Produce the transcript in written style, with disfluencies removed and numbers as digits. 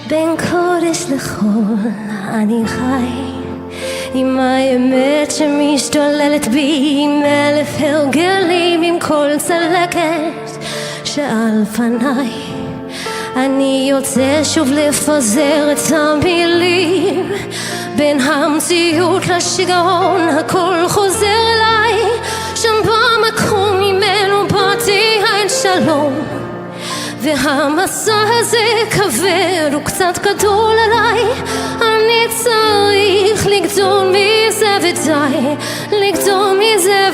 בין קודש לחול אני חי עם האמת שמשתוללת בי, עם אלף הרגלים, עם כל צלקת שעל פניי. אני יוצא שוב לפזר את המילים, בין המציאות לשיגעון הכל חוזר אליי. שם במקום ממנו באתי אין שלום, והמסע הזה כבד וקצת גדול עליי. אני צריך לגדול מזה ודי, לגדול מזה